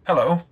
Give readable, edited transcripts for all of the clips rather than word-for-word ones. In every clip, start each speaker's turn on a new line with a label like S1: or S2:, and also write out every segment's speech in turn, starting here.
S1: Hello.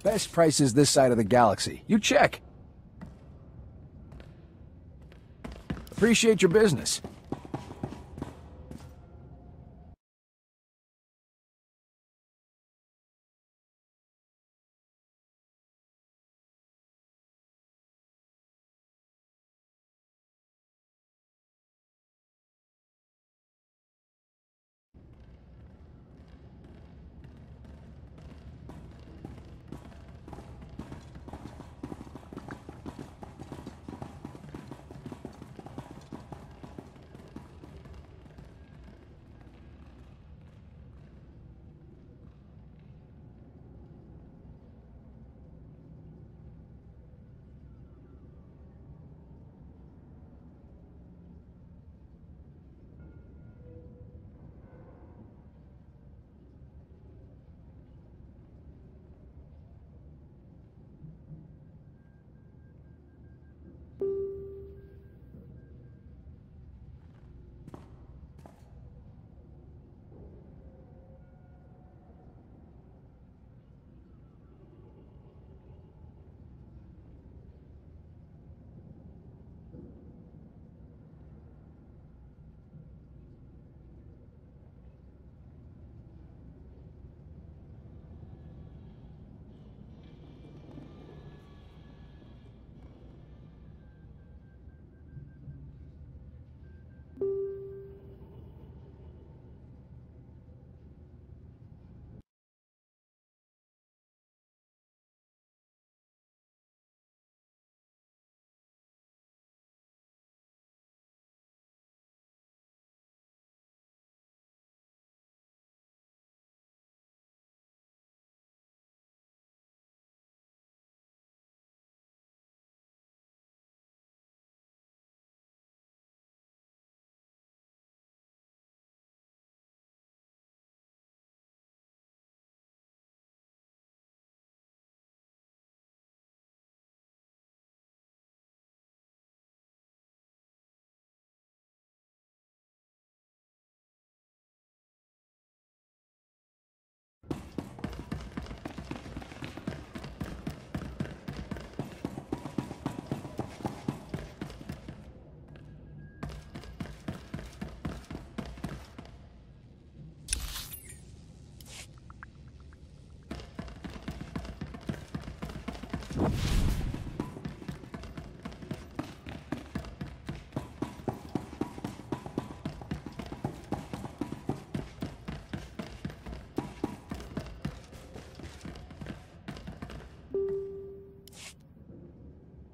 S2: Best prices this side of the galaxy. You check. Appreciate your business.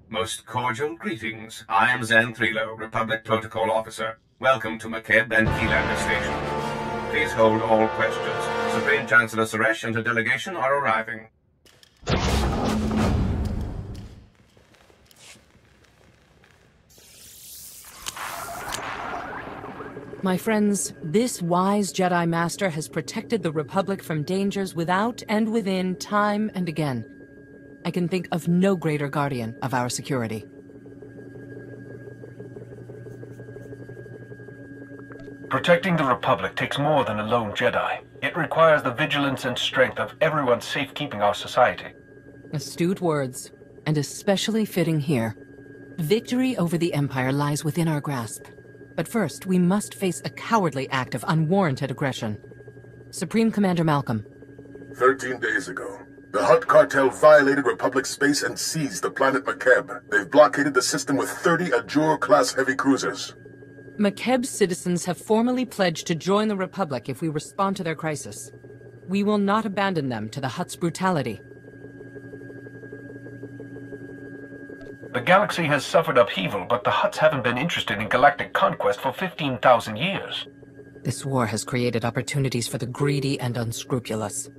S1: Most cordial greetings. I am Zen Thrilo, Republic Protocol Officer. Welcome to Makeb and Heroics Station. Please hold all questions. Supreme Chancellor Suresh and her delegation are arriving.
S3: My friends, this wise Jedi Master has protected the Republic from dangers without and within time and again. I can think of no greater guardian of our security.
S4: Protecting the Republic takes more than a lone Jedi. It requires the vigilance and strength of everyone safekeeping our society.
S3: Astute words, and especially fitting here. Victory over the Empire lies within our grasp. But first, we must face a cowardly act of unwarranted aggression. Supreme Commander Malcolm.
S5: 13 days ago, the Hutt cartel violated Republic space and seized the planet Makeb. They've blockaded the system with 30 Ajur-class heavy cruisers.
S3: Makeb's citizens have formally pledged to join the Republic if we respond to their crisis. We will not abandon them to the Hutt's brutality.
S4: The galaxy has suffered upheaval, but the Hutts haven't been interested in galactic conquest for 15,000 years.
S3: This war has created opportunities for the greedy and unscrupulous.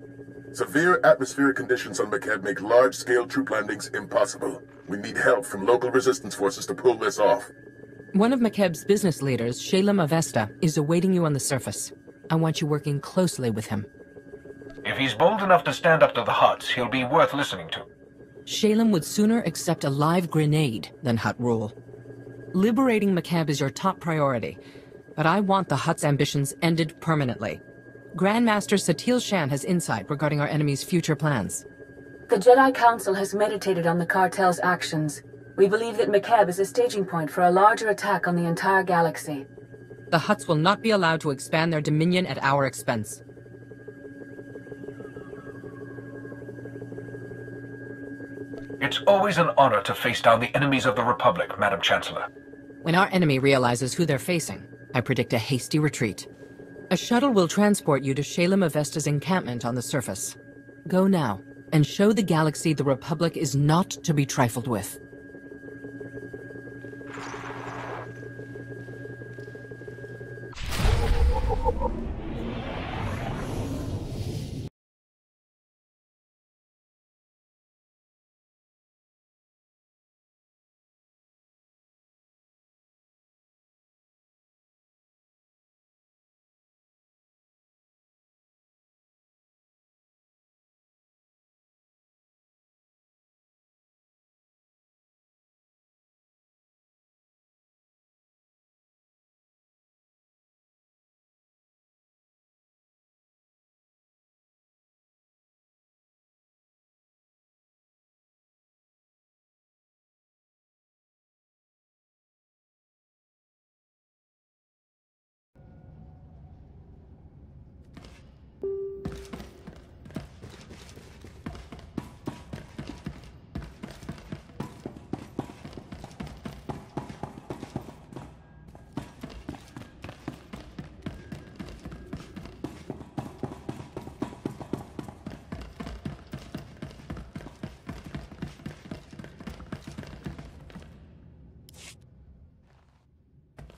S5: Severe atmospheric conditions on Makeb make large-scale troop landings impossible. We need help from local resistance forces to pull this off.
S3: One of Makeb's business leaders, Shalem Avesta, is awaiting you on the surface. I want you working closely with him.
S4: If he's bold enough to stand up to the Hutts, he'll be worth listening to.
S3: Shalem would sooner accept a live grenade than Hutt rule. Liberating Makeb is your top priority, but I want the Hutt's ambitions ended permanently. Grandmaster Satil Shan has insight regarding our enemy's future plans.
S6: The Jedi Council has meditated on the cartel's actions. We believe that Makeb is a staging point for a larger attack on the entire galaxy.
S3: The Hutts will not be allowed to expand their dominion at our expense.
S4: It's always an honor to face down the enemies of the Republic, Madam Chancellor.
S3: When our enemy realizes who they're facing, I predict a hasty retreat. A shuttle will transport you to Shalem Avesta's encampment on the surface. Go now, and show the galaxy the Republic is not to be trifled with.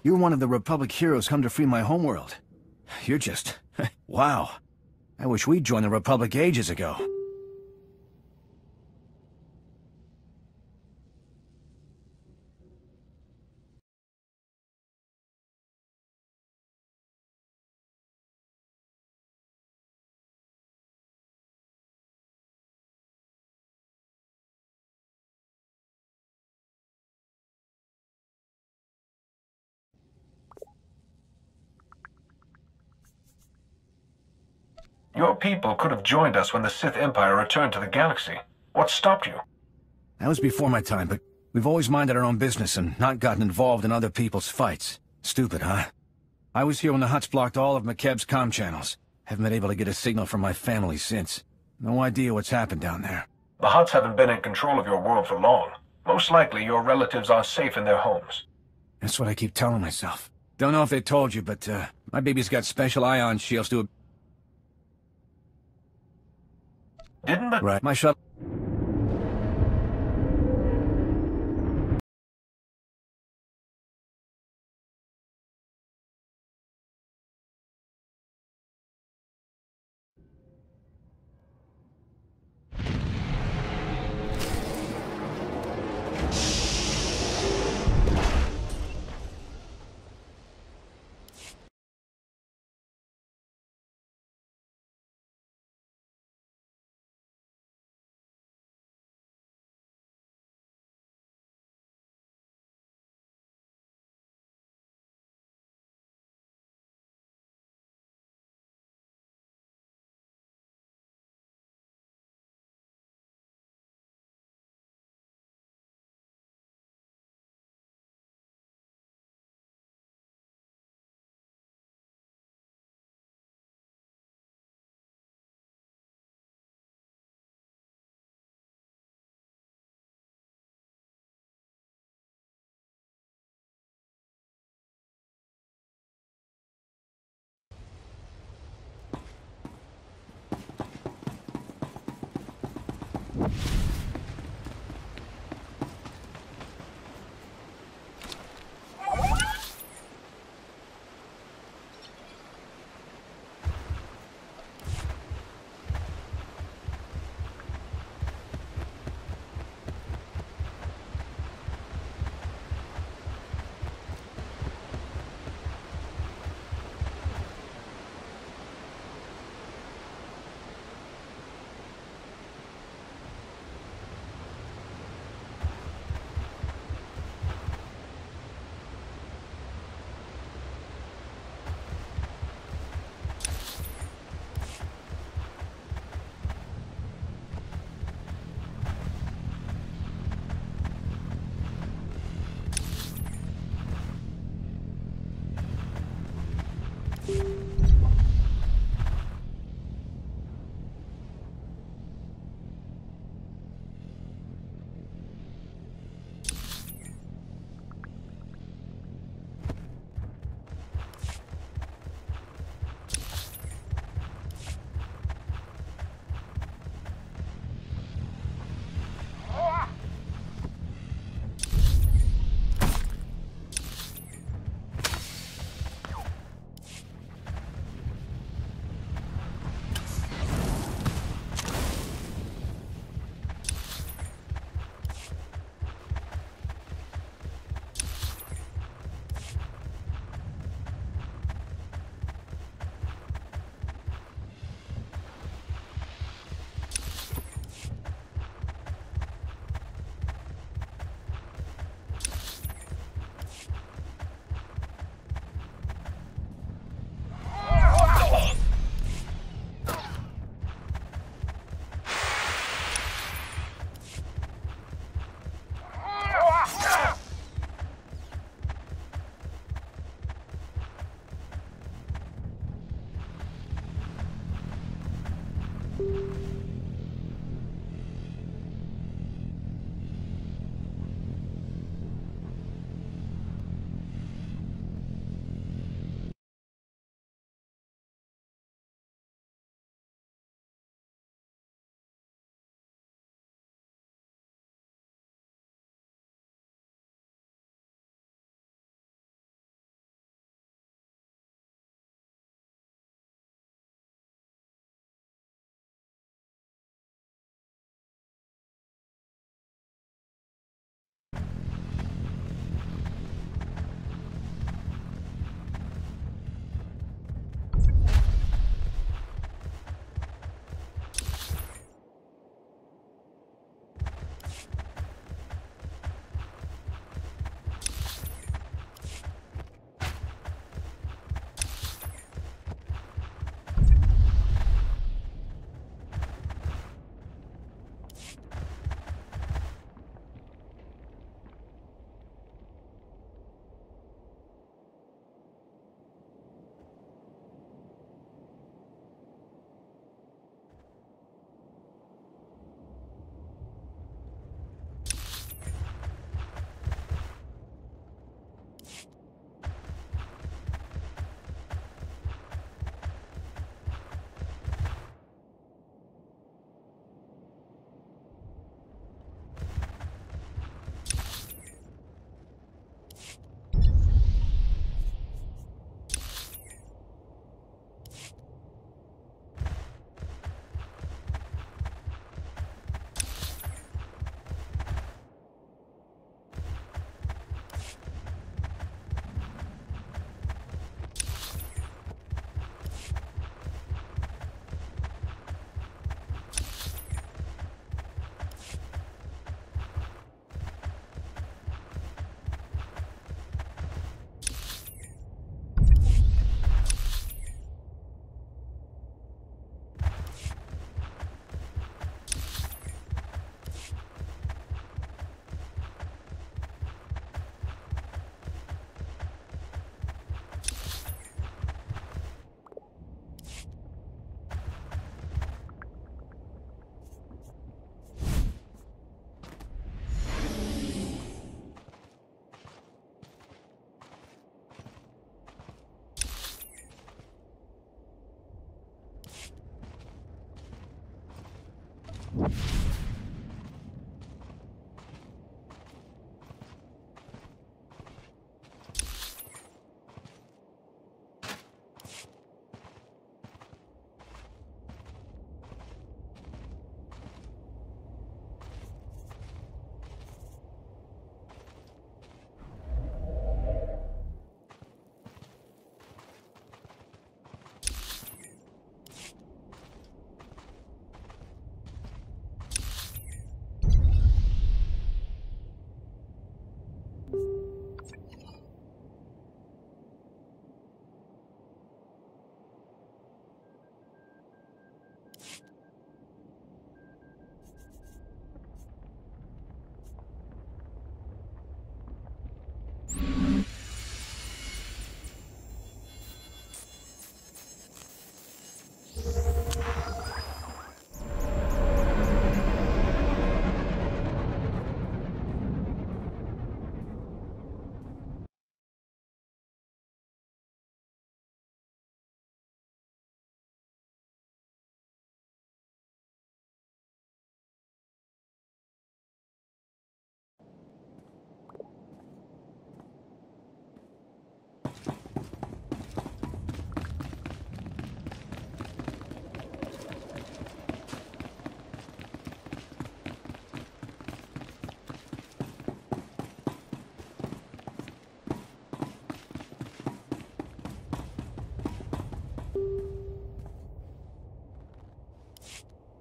S2: You're one of the Republic heroes come to free my homeworld. You're just... wow. I wish we'd joined the Republic ages ago.
S4: Your people could have joined us when the Sith Empire returned to the galaxy. What stopped you?
S2: That was before my time, but we've always minded our own business and not gotten involved in other people's fights. Stupid, huh? I was here when the Hutts blocked all of Makeb's comm channels. Haven't been able to get a signal from my family since. No idea what's happened down there.
S4: The Hutts haven't been in control of your world for long. Most likely your relatives are safe in their homes.
S2: That's what I keep telling myself. Don't know if they told you, but, my baby's got special ion shields to...
S4: Didn't the...
S2: Right, my shuttle...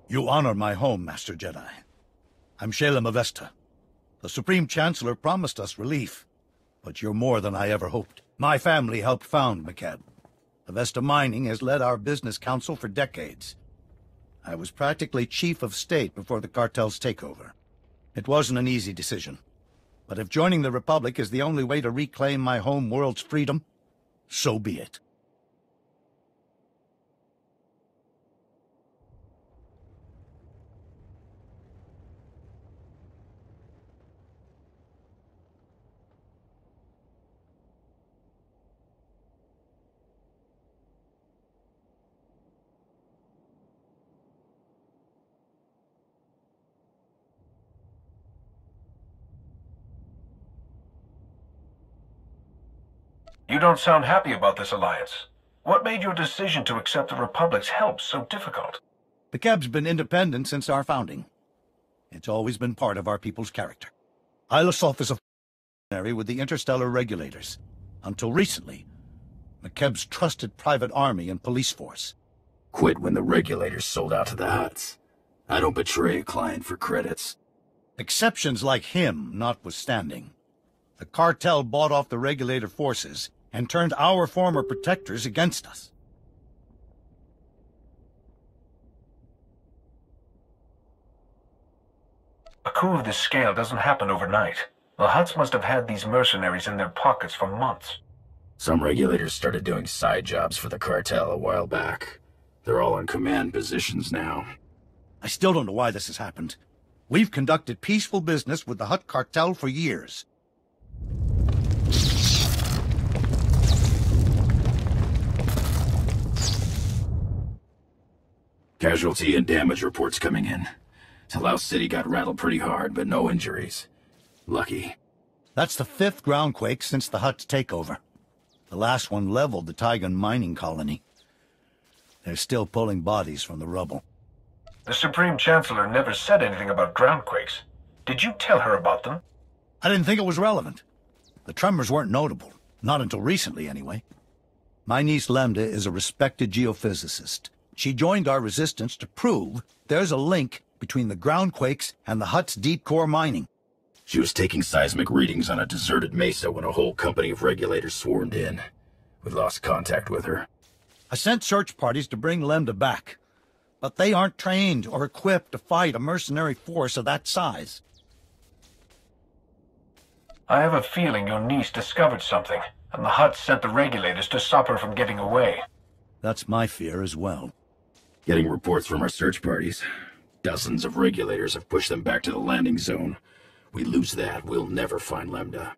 S7: You honor my home, Master Jedi. I'm Shalem Avesta. The Supreme Chancellor promised us relief, but you're more than I ever hoped. My family helped found Makeb. Avesta Mining has led our business council for decades. I was practically chief of state before the cartel's takeover. It wasn't an easy decision, but if joining the Republic is the only way to reclaim my home world's freedom, so be it.
S4: You don't sound happy about this alliance. What made your decision to accept the Republic's help so difficult?
S7: Makeb's been independent since our founding. It's always been part of our people's character. Ilosof is a mercenary with the interstellar regulators. Until recently, Makeb's trusted private army and police force.
S8: Quit when the regulators sold out to the Hutts. I don't betray a client for credits.
S7: Exceptions like him notwithstanding, the cartel bought off the regulator forces and turned our former protectors against us.
S4: A coup of this scale doesn't happen overnight. The Hutts must have had these mercenaries in their pockets for months.
S8: Some regulators started doing side jobs for the cartel a while back. They're all in command positions now.
S7: I still don't know why this has happened. We've conducted peaceful business with the Hutt cartel for years.
S8: Casualty and damage reports coming in. Talau City got rattled pretty hard, but no injuries. Lucky.
S7: That's the 5th groundquake since the Hutt's takeover. The last one leveled the Taigan mining colony. They're still pulling bodies from the rubble.
S4: The Supreme Chancellor never said anything about groundquakes. Did you tell her about them?
S7: I didn't think it was relevant. The tremors weren't notable. Not until recently, anyway. My niece Lambda is a respected geophysicist. She joined our resistance to prove there's a link between the groundquakes and the Hutt's deep core mining.
S8: She was taking seismic readings on a deserted mesa when a whole company of regulators swarmed in. We lost contact with her.
S7: I sent search parties to bring Lambda back, but they aren't trained or equipped to fight a mercenary force of that size.
S4: I have a feeling your niece discovered something, and the Hutts sent the regulators to stop her from getting away.
S7: That's my fear as well.
S8: Getting reports from our search parties. Dozens of regulators have pushed them back to the landing zone. We lose that, we'll never find Lambda.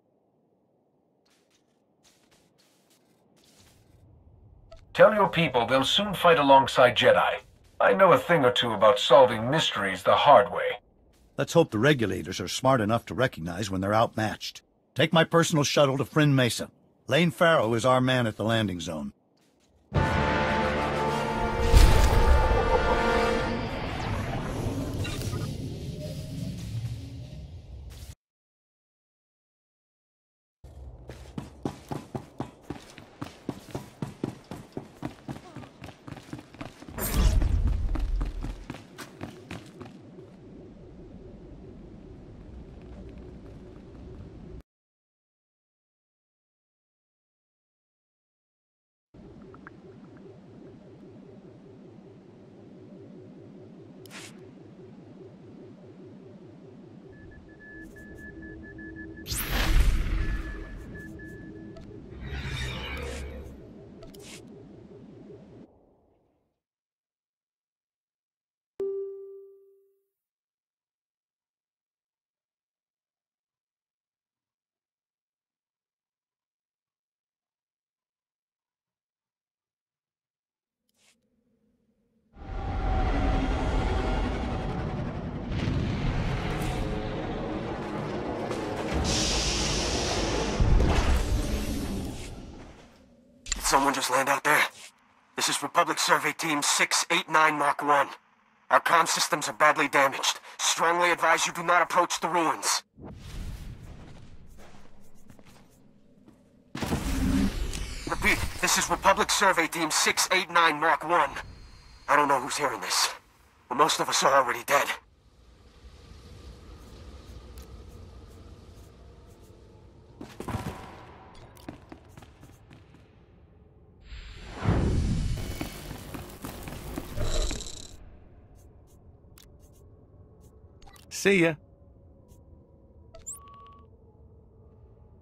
S4: Tell your people they'll soon fight alongside Jedi. I know a thing or two about solving mysteries the hard way.
S7: Let's hope the regulators are smart enough to recognize when they're outmatched. Take my personal shuttle to Friend Mesa. Lane Farrow is our man at the landing zone.
S9: Someone just land out there. This is Republic Survey Team 689 Mark 1. Our comm systems are badly damaged. Strongly advise you do not approach the ruins. Repeat, this is Republic Survey Team 689 Mark 1. I don't know who's hearing this, but most of us are already dead.
S10: See ya.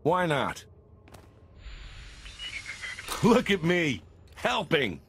S10: Why not? Look at me, helping.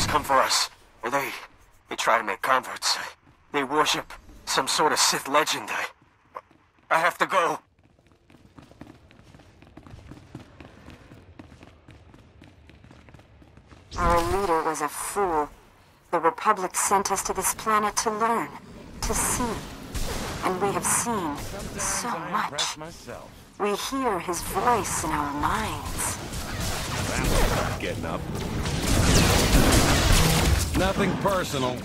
S9: Come for us. Well, they try to make converts. They worship some sort of Sith legend. I have to go.
S11: Our leader was a fool. The Republic sent us to this planet to learn, to see. And we have seen so much. We hear his voice in our minds.
S10: That's not getting up. Nothing personal.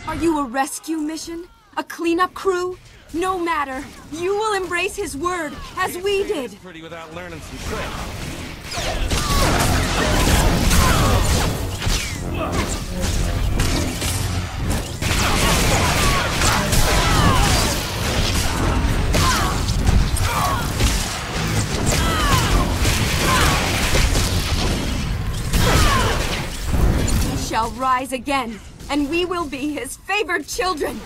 S12: Are you a rescue mission? A cleanup crew? No matter. You will embrace his word, as we did.
S10: Pretty without learning some tricks.
S12: He shall rise again, and we will be his favored children.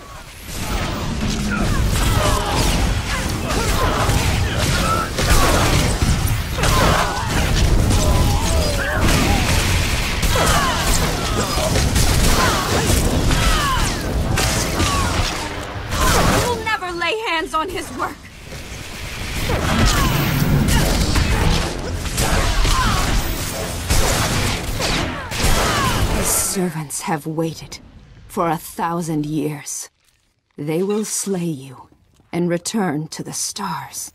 S12: We will never lay hands on his work. His servants have waited for 1,000 years. They will slay you and return to the stars.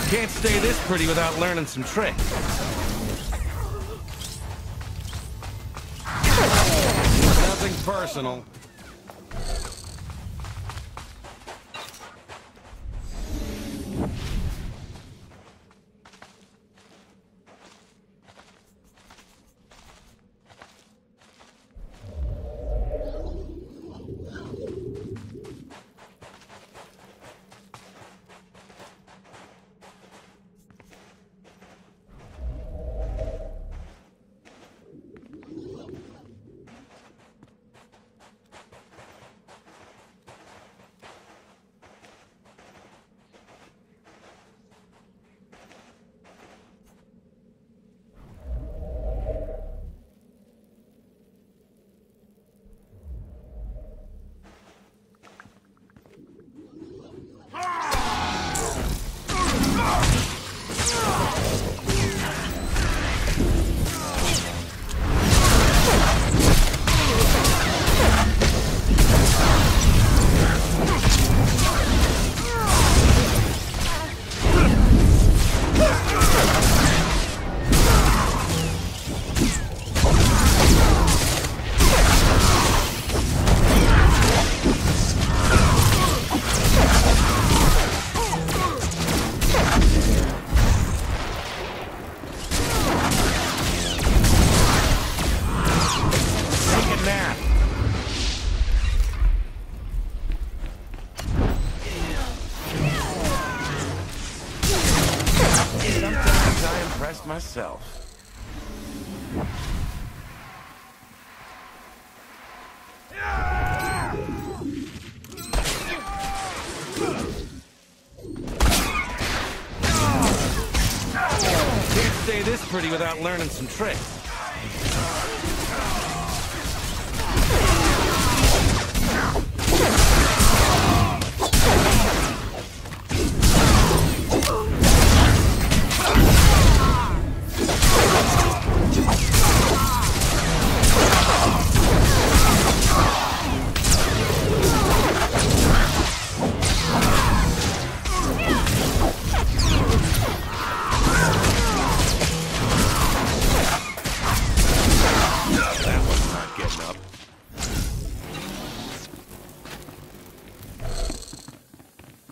S10: Can't stay this pretty without learning some tricks. Nothing personal. this pretty without learning some tricks.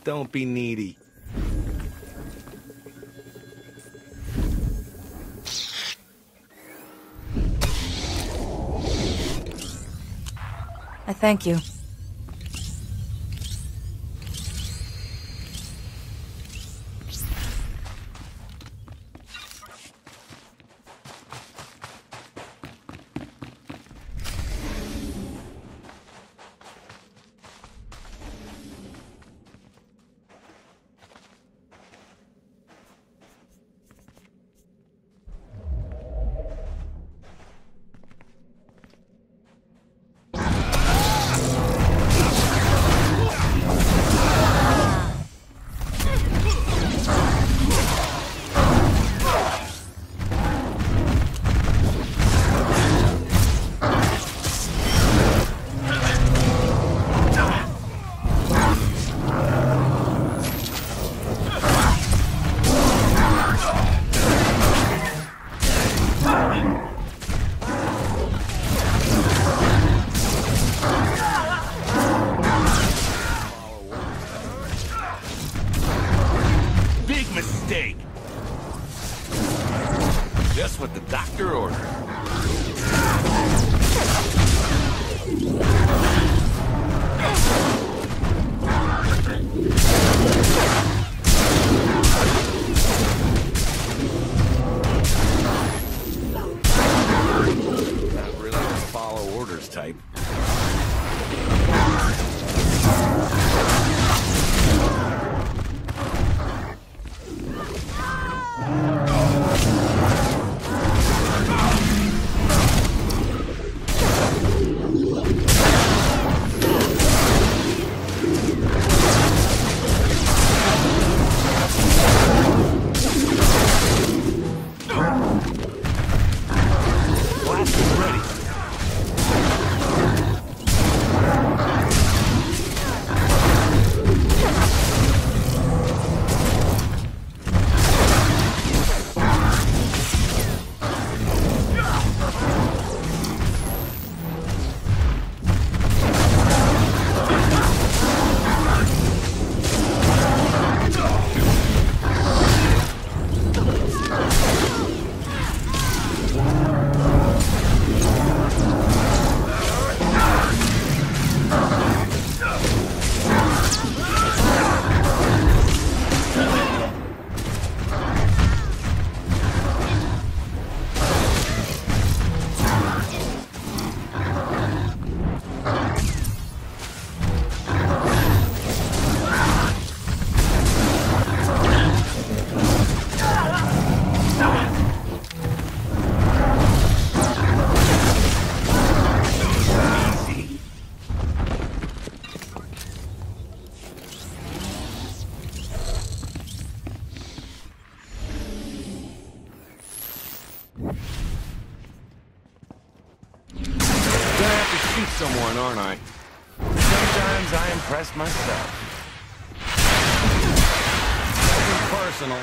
S10: Don't be needy.
S13: I thank you.
S10: Just what the doctor ordered. Not really a follow orders type. Someone, aren't I? Sometimes I impress myself. Nothing personal.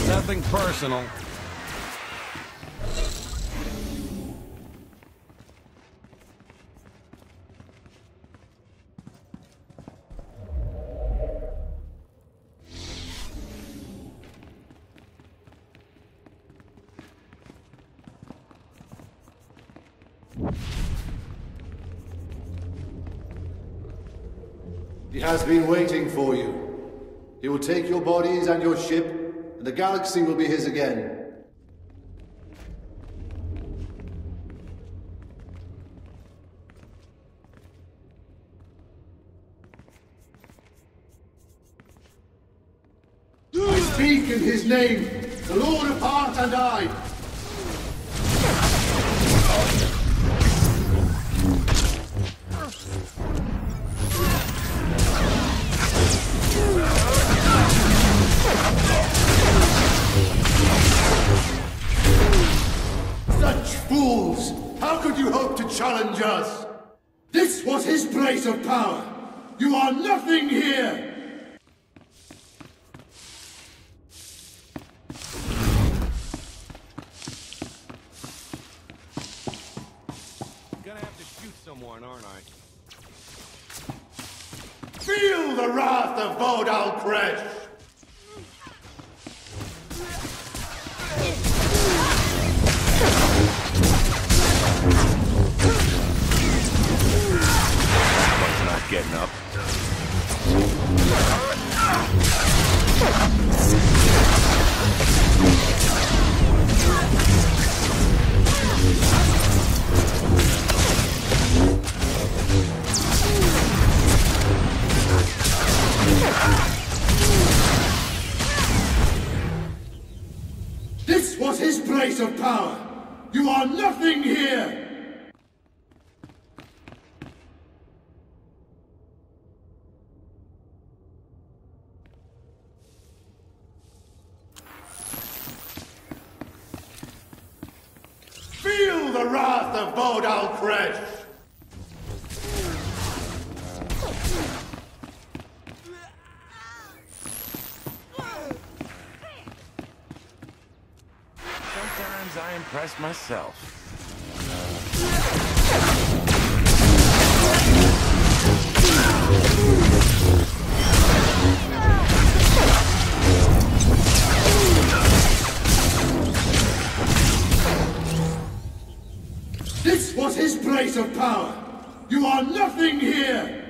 S10: Nothing personal.
S13: He has been waiting for you. He will take your bodies and your ship, and the galaxy will be his again. I speak in his name, the Lord of Heart and I. Such fools! How could you hope to challenge us? This was his place of power. You are nothing here!
S10: Gonna have to shoot someone, aren't I?
S13: Feel the wrath of Vodal Kresh!
S10: Not getting up.
S13: This was his place of power! You are nothing here! Feel the wrath of Vodal Kresh!
S10: Sometimes I impress myself.
S13: This was his place of power! You are nothing here!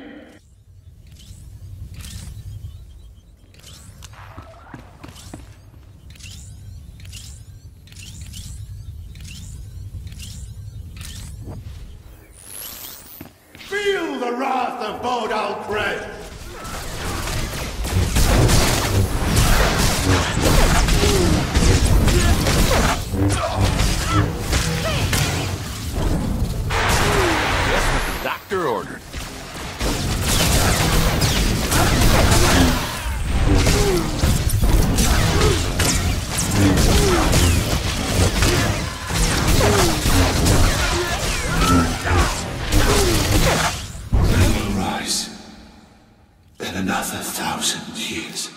S13: Feel the wrath of Vodal Kresh!
S10: Just what the doctor ordered.
S13: Rise in another 1,000 years.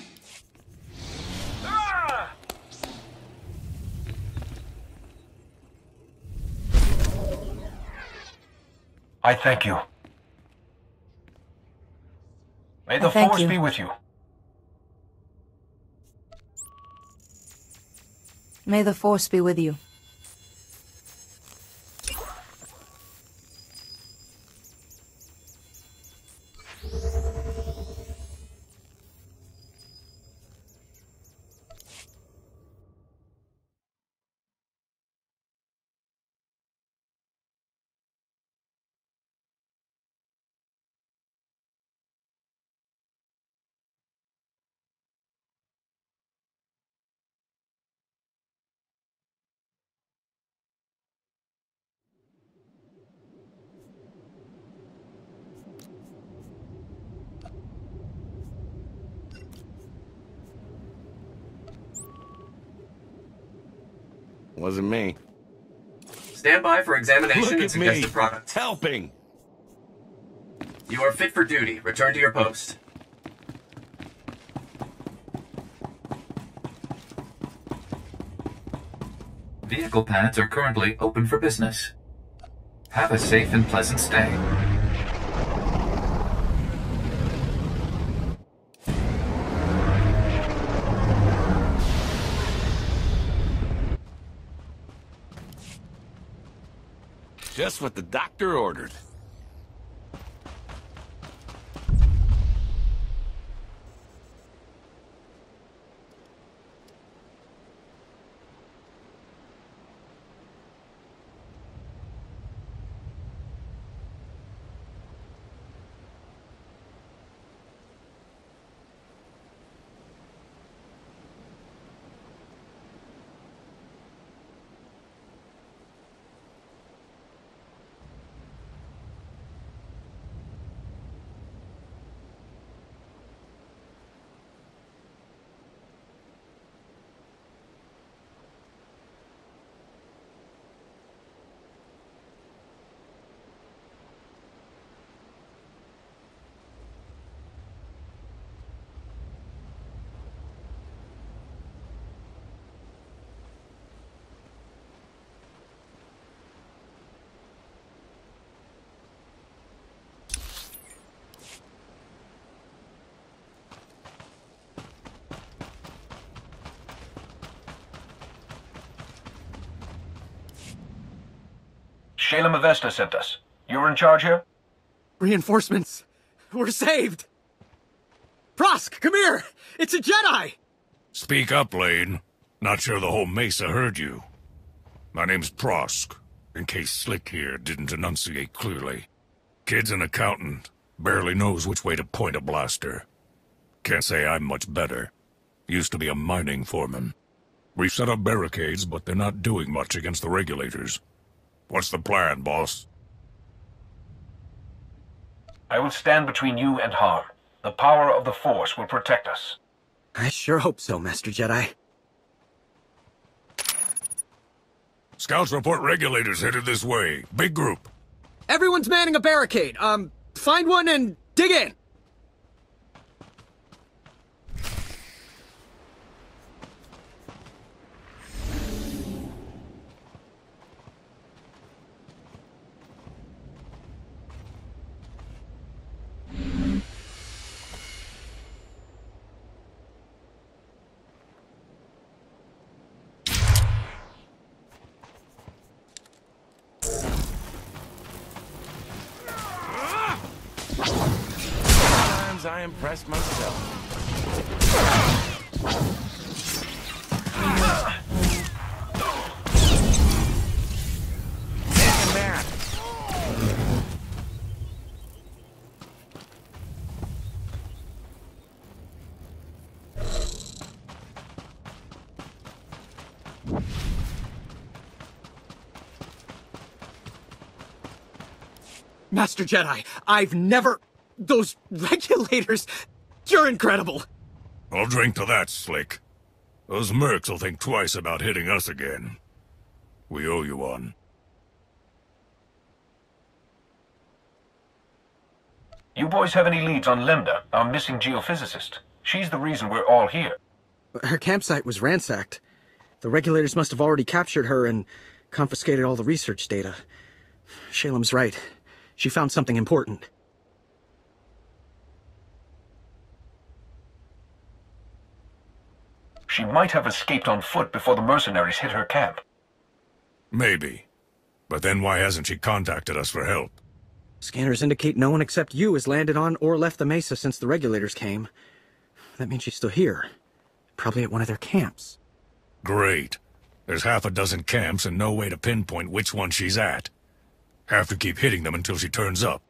S4: I thank you. May the Force be with you.
S14: May the Force be with you.
S10: Wasn't me.
S1: Stand by for examination
S10: Look
S1: and
S10: at
S1: suggested
S10: me.
S1: products.
S10: Helping.
S1: You are fit for duty. Return to your post. Vehicle pads are currently open for business. Have a safe and pleasant stay.
S10: Just what the doctor ordered.
S4: Shalem Avesta sent us. You're in charge here?
S15: Reinforcements! We're saved! Prosk, come here! It's a Jedi!
S16: Speak up, Lane. Not sure the whole Mesa heard you. My name's Prosk, in case Slick here didn't enunciate clearly. Kid's an accountant. Barely knows which way to point a blaster. Can't say I'm much better. Used to be a mining foreman. We've set up barricades, but they're not doing much against the regulators. What's the plan, boss?
S4: I will stand between you and harm. The power of the Force will protect us.
S15: I sure hope so, Master Jedi.
S16: Scouts report regulators headed this way. Big group.
S15: Everyone's manning a barricade. Find one and dig in.
S10: I impressed myself. Damn that!
S15: Master Jedi, I've never... Those regulators... You're incredible!
S16: I'll drink to that, Slick. Those mercs will think twice about hitting us again. We owe you one.
S4: You boys have any leads on Lemda, our missing geophysicist? She's the reason we're all here.
S15: Her campsite was ransacked. The regulators must have already captured her and confiscated all the research data. Shalem's right. She found something important.
S4: She might have escaped on foot before the mercenaries hit her camp.
S16: Maybe. But then why hasn't she contacted us for help?
S15: Scanners indicate no one except you has landed on or left the Mesa since the regulators came. That means she's still here. Probably at one of their camps.
S16: Great. There's half a dozen camps and no way to pinpoint which one she's at. Have to keep hitting them until she turns up.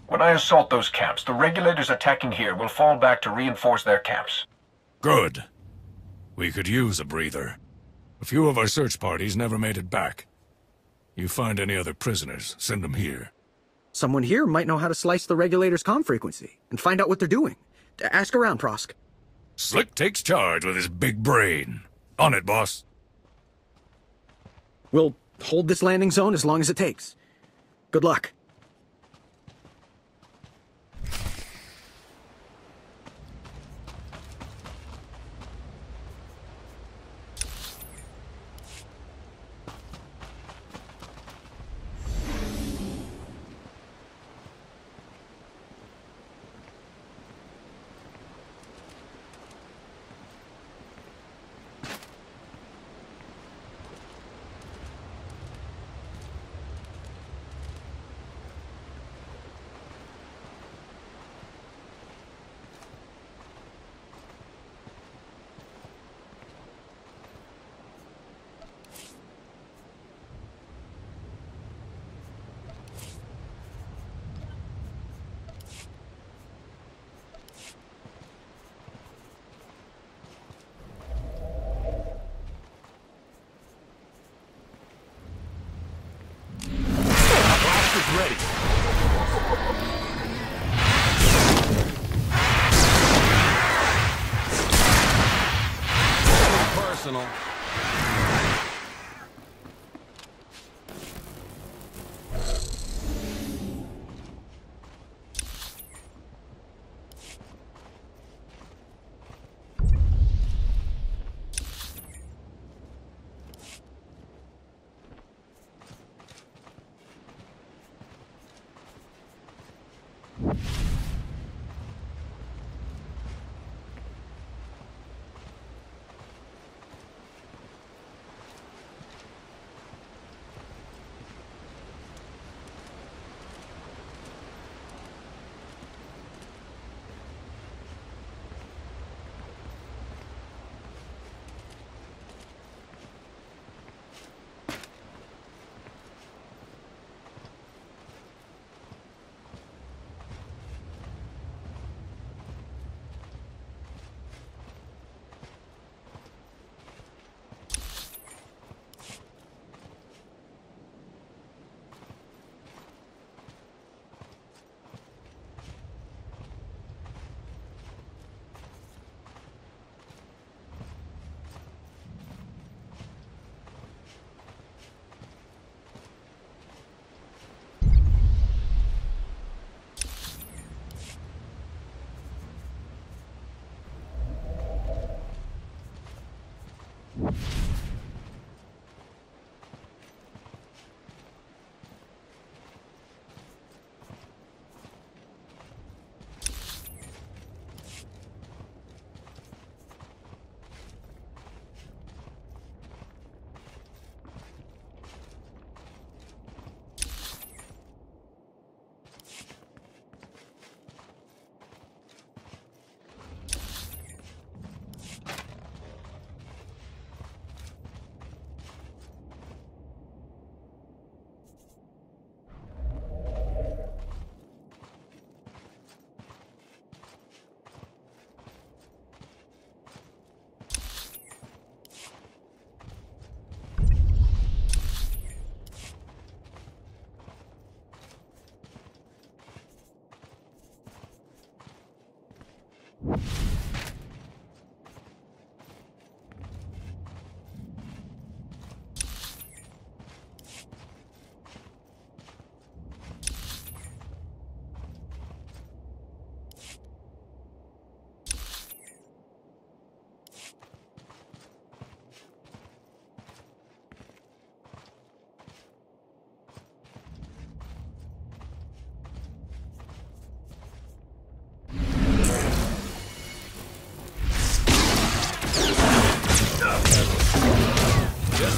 S4: When I assault those camps, the regulators attacking here will fall back to reinforce their camps.
S16: Good. We could use a breather. A few of our search parties never made it back. You find any other prisoners, send them here.
S15: Someone here might know how to slice the regulators' comm frequency and find out what they're doing. Ask around, Prosk.
S16: Slick takes charge with his big brain. On it, boss.
S15: We'll hold this landing zone as long as it takes. Good luck.
S10: Ready. Personal.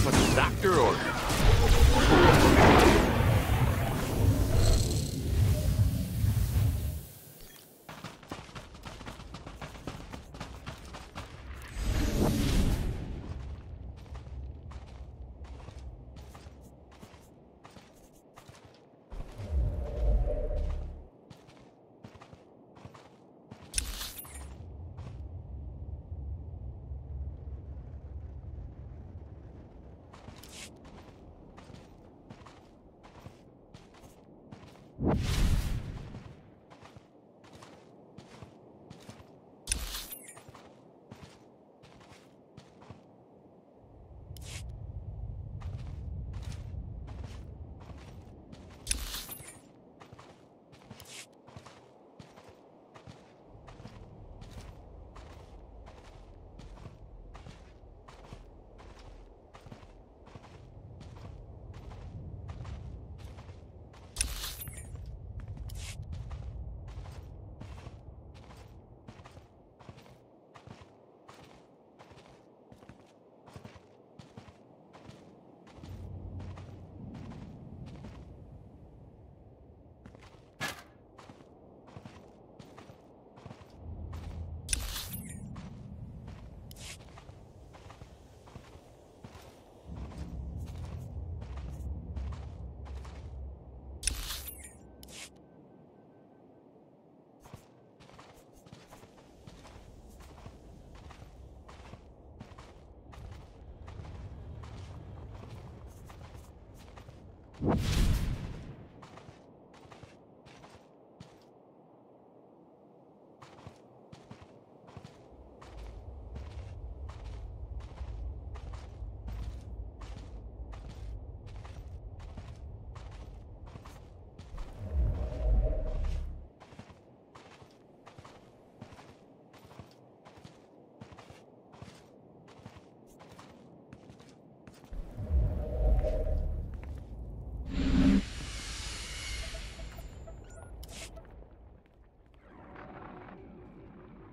S10: just what the doctor ordered.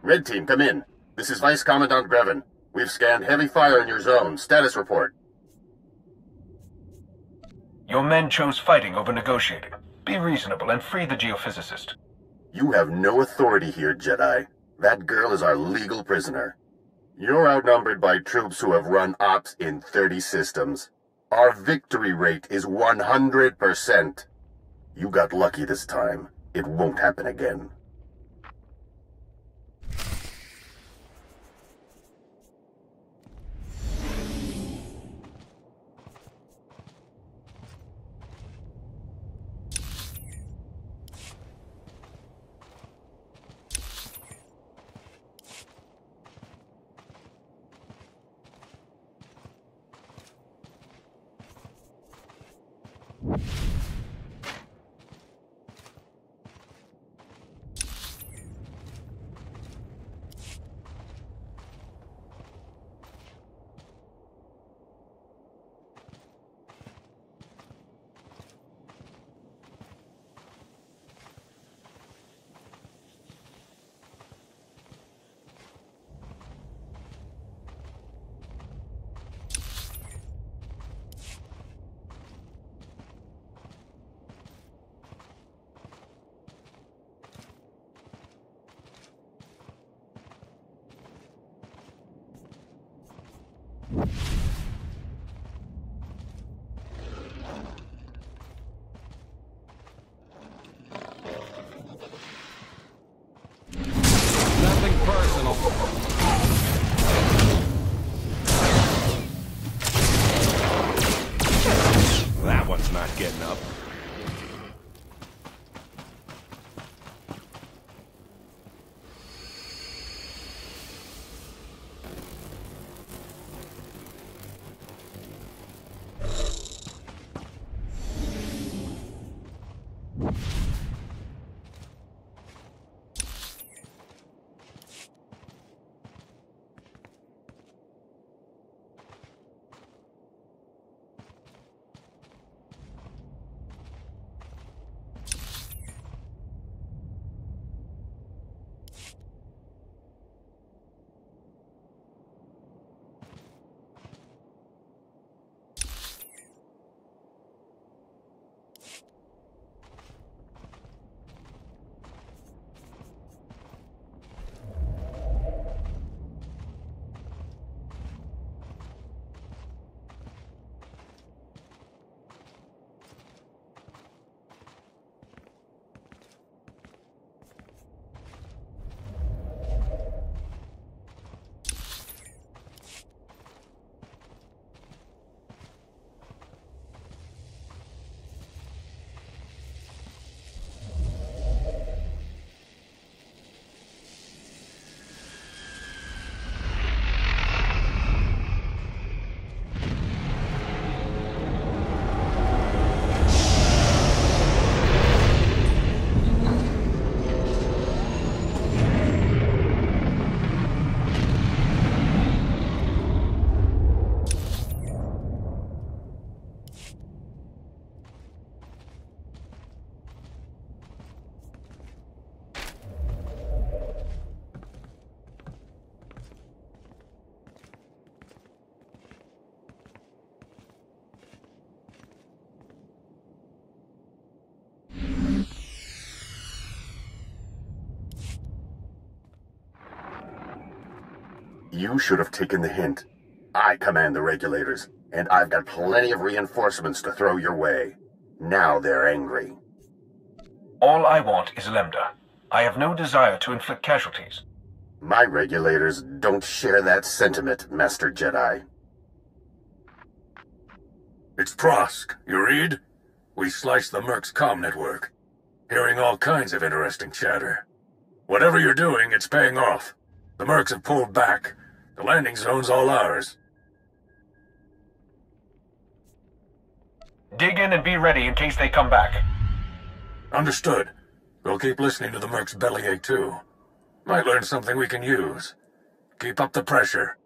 S17: Red Team, come in. This is Vice Commandant Grevin. We've scanned heavy fire in your zone. Status report.
S4: Your men chose fighting over negotiating. Be reasonable and free the geophysicist.
S17: You have no authority here, Jedi. That girl is our legal prisoner. You're outnumbered by troops who have run ops in 30 systems. Our victory rate is 100%. You got lucky this time. It won't happen again.
S10: Nothing personal. That one's not getting up.
S17: You should have taken the hint. I command the regulators, and I've got plenty of reinforcements to throw your way. Now they're angry.
S4: All I want is Lambda. I have no desire to inflict casualties.
S17: My regulators don't share that sentiment, Master Jedi.
S16: It's Prosk. You read? We sliced the Merc's comm network. Hearing all kinds of interesting chatter. Whatever you're doing, it's paying off. The Mercs have pulled back. The landing zone's all ours.
S4: Dig in and be ready in case they come back.
S16: Understood. We'll keep listening to the Merc's bellyache, too. Might learn something we can use. Keep up the pressure.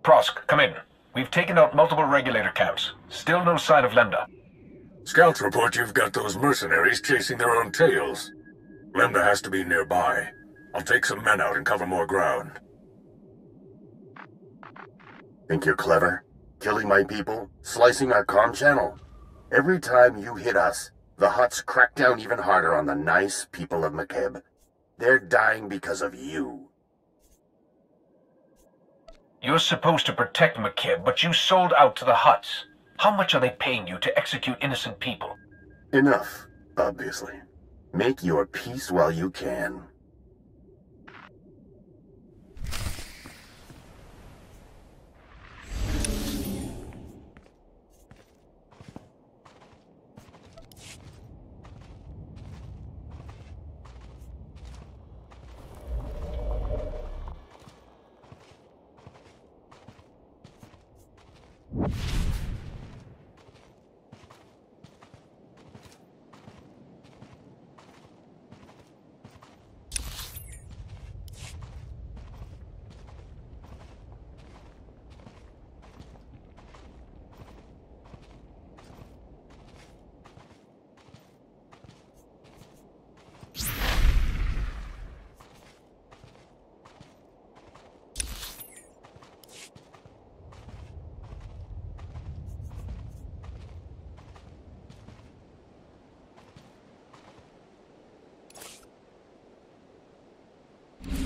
S4: Prosk, come in. We've taken out multiple regulator camps. Still no sign of Lambda.
S16: Scouts report you've got those mercenaries chasing their own tails. Lambda has to be nearby. I'll take some men out and cover more ground.
S17: Think you're clever? Killing my people? Slicing our comm channel? Every time you hit us, the Hutts crack down even harder on the nice people of Makeb. They're dying because of you.
S4: You're supposed to protect Makeb, but you sold out to the Hutts. How much are they paying you to execute innocent people?
S17: Enough, obviously. Make your peace while you can.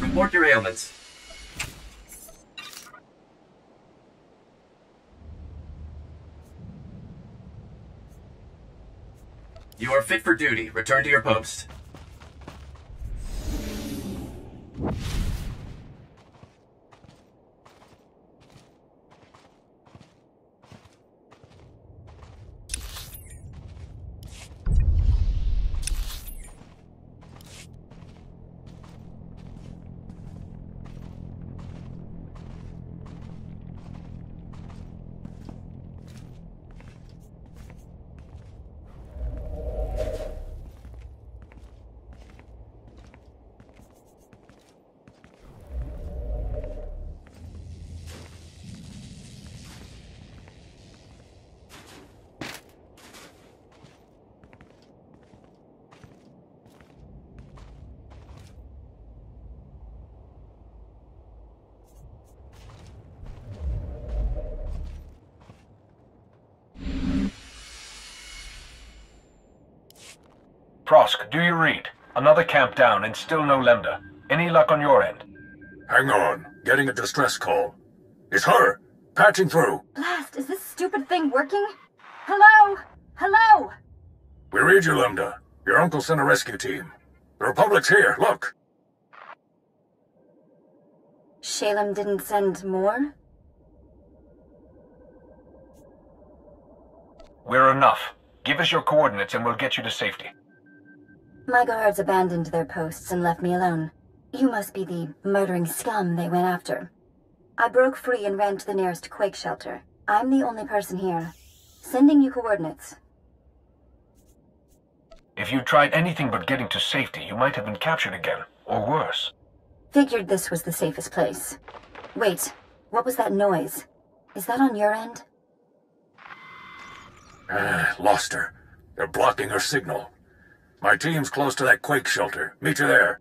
S18: Report your ailments. You are fit for duty. Return to your post.
S4: Prosk, do you read? Another camp down and still no Lambda. Any luck on your end?
S5: Hang on. Getting a distress call. It's her! Patching through.
S19: Blast, is this stupid thing working? Hello? Hello?
S5: We read you, Lambda. Your uncle sent a rescue team. The Republic's here, look!
S19: Shalem didn't send more?
S4: We're enough. Give us your coordinates and we'll get you to safety.
S19: My guards abandoned their posts and left me alone. You must be the murdering scum they went after. I broke free and ran to the nearest quake shelter. I'm the only person here. Sending you coordinates.
S4: If you tried anything but getting to safety, you might have been captured again, or worse.
S19: Figured this was the safest place. Wait, what was that noise? Is that on your end?
S5: Lost her. They're blocking her signal. My team's close to that quake shelter. Meet you there.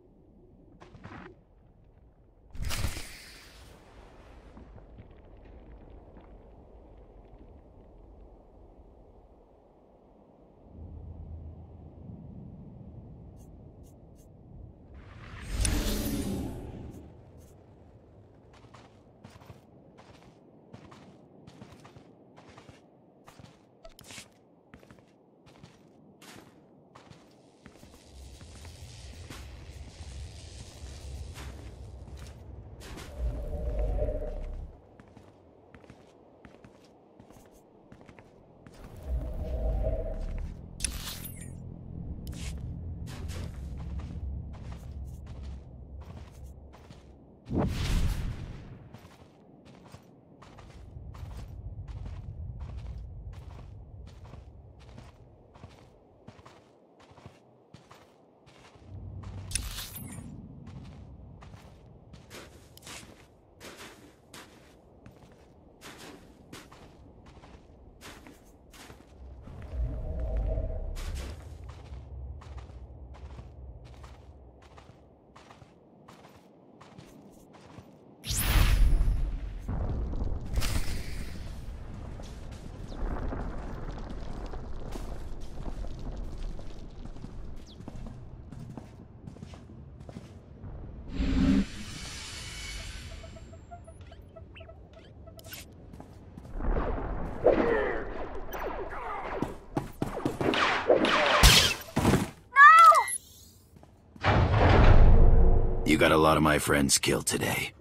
S8: You got a lot of my friends killed today.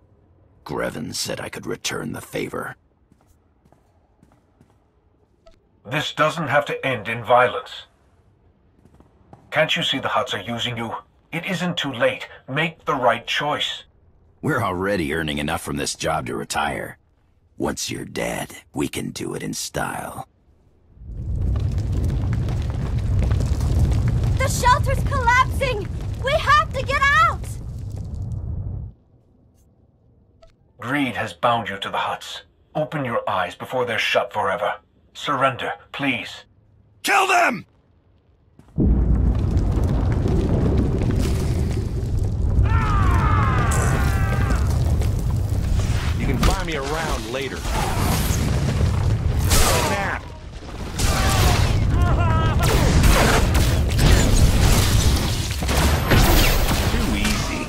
S8: Greven said I could return the favor.
S4: This doesn't have to end in violence. Can't you see the Hutts are using you? It isn't too late. Make the right choice.
S8: We're already earning enough from this job to retire. Once you're dead, we can do it in style.
S19: The shelter's collapsing! We have to get out!
S4: Greed has bound you to the Hutts. Open your eyes before they're shut forever. Surrender, please.
S8: Kill them!
S10: You can buy me around later. Snap! Too easy.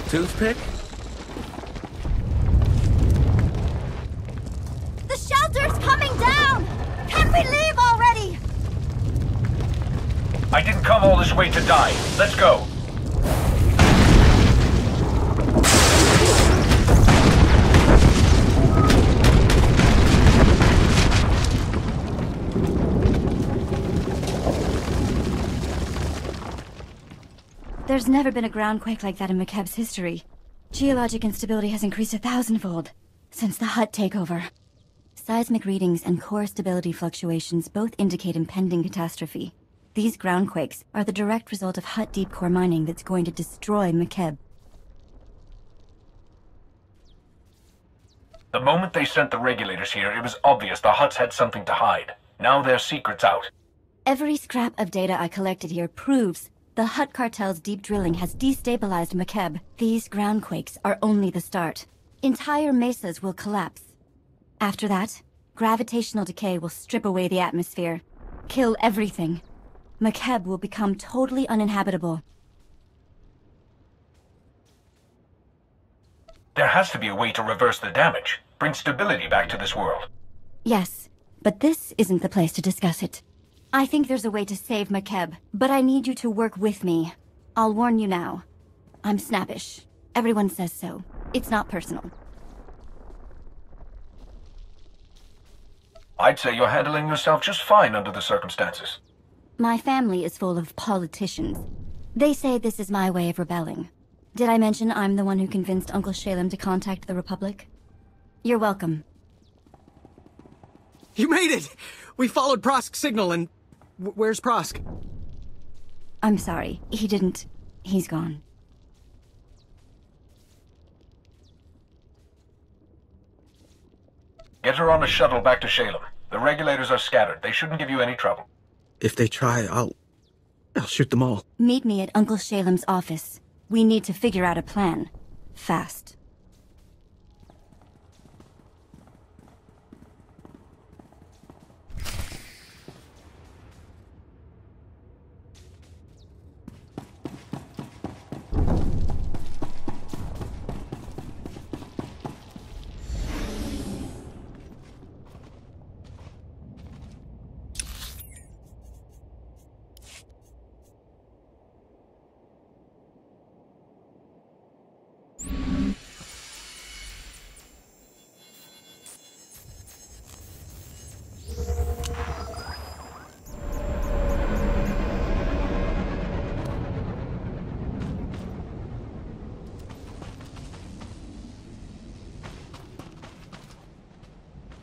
S10: Toothpick?
S19: The shelter's coming down! Can we leave already?
S4: I didn't come all this way to die. Let's go.
S14: There's never been a groundquake like that in Makeb's history. Geologic instability has increased 1,000-fold since the Hutt takeover. Seismic readings and core stability fluctuations both indicate impending catastrophe. These groundquakes are the direct result of Hutt deep core mining that's going to destroy Makeb.
S4: The moment they sent the regulators here, it was obvious the Hutts had something to hide. Now their secret's out.
S14: Every scrap of data I collected here proves the Hutt cartel's deep drilling has destabilized Makeb. These groundquakes are only the start. Entire mesas will collapse. After that, gravitational decay will strip away the atmosphere, kill everything. Makeb will become totally uninhabitable.
S4: There has to be a way to reverse the damage, bring stability back to this world.
S14: Yes, but this isn't the place to discuss it. I think there's a way to save Makeb, but I need you to work with me. I'll warn you now. I'm snappish. Everyone says so. It's not personal.
S4: I'd say you're handling yourself just fine under the circumstances.
S14: My family is full of politicians. They say this is my way of rebelling. Did I mention I'm the one who convinced Uncle Shalem to contact the Republic? You're welcome.
S15: You made it! We followed Prosk's signal and... where's Prosk?
S14: I'm sorry. He didn't... He's gone.
S4: Get her on a shuttle back to Shalem. The regulators are scattered. They shouldn't give you any trouble.
S15: If they try, I'll shoot them all.
S14: Meet me at Uncle Shalem's office. We need to figure out a plan. Fast.